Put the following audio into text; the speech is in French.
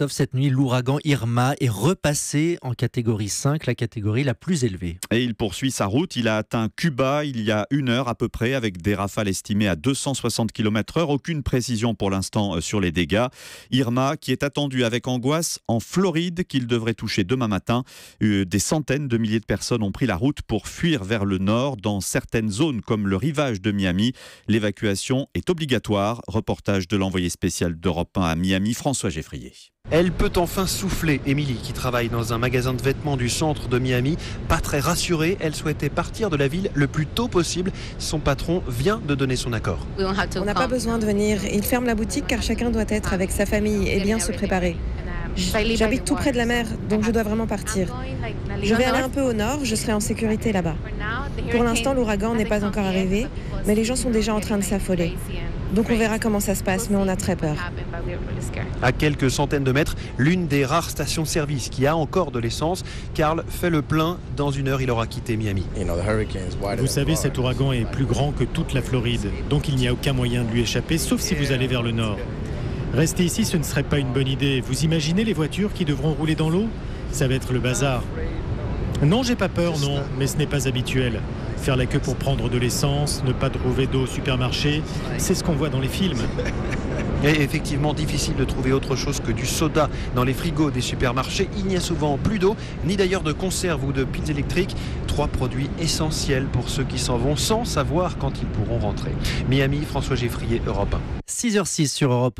Christophe, cette nuit, l'ouragan Irma est repassé en catégorie 5, la catégorie la plus élevée. Et il poursuit sa route. Il a atteint Cuba il y a 1 heure à peu près, avec des rafales estimées à 260 km/h. Aucune précision pour l'instant sur les dégâts. Irma qui est attendu avec angoisse en Floride, qu'il devrait toucher demain matin. Des centaines de milliers de personnes ont pris la route pour fuir vers le nord. Dans certaines zones comme le rivage de Miami, l'évacuation est obligatoire. Reportage de l'envoyé spécial d'Europe 1 à Miami, François Geffrier. Elle peut enfin souffler. Émilie, qui travaille dans un magasin de vêtements du centre de Miami, pas très rassurée. Elle souhaitait partir de la ville le plus tôt possible. Son patron vient de donner son accord. On n'a pas besoin de venir. Il ferme la boutique car chacun doit être avec sa famille et bien se préparer. J'habite tout près de la mer, donc je dois vraiment partir. Je vais aller un peu au nord, je serai en sécurité là-bas. Pour l'instant, l'ouragan n'est pas encore arrivé, mais les gens sont déjà en train de s'affoler. Donc on verra comment ça se passe, mais on a très peur. À quelques centaines de mètres, l'une des rares stations-service qui a encore de l'essence. Carl fait le plein. Dans 1 heure, il aura quitté Miami. Vous savez, cet ouragan est plus grand que toute la Floride, donc il n'y a aucun moyen de lui échapper, sauf si vous allez vers le nord. Rester ici, ce ne serait pas une bonne idée. Vous imaginez les voitures qui devront rouler dans l'eau ? Ça va être le bazar. Non, j'ai pas peur, non, mais ce n'est pas habituel. Faire la queue pour prendre de l'essence, ne pas trouver d'eau au supermarché, c'est ce qu'on voit dans les films. Et effectivement, difficile de trouver autre chose que du soda dans les frigos des supermarchés. Il n'y a souvent plus d'eau, ni d'ailleurs de conserve ou de piles électriques. 3 produits essentiels pour ceux qui s'en vont sans savoir quand ils pourront rentrer. Miami, François Geffrier, Europe 1. 6h06 sur Europe 1.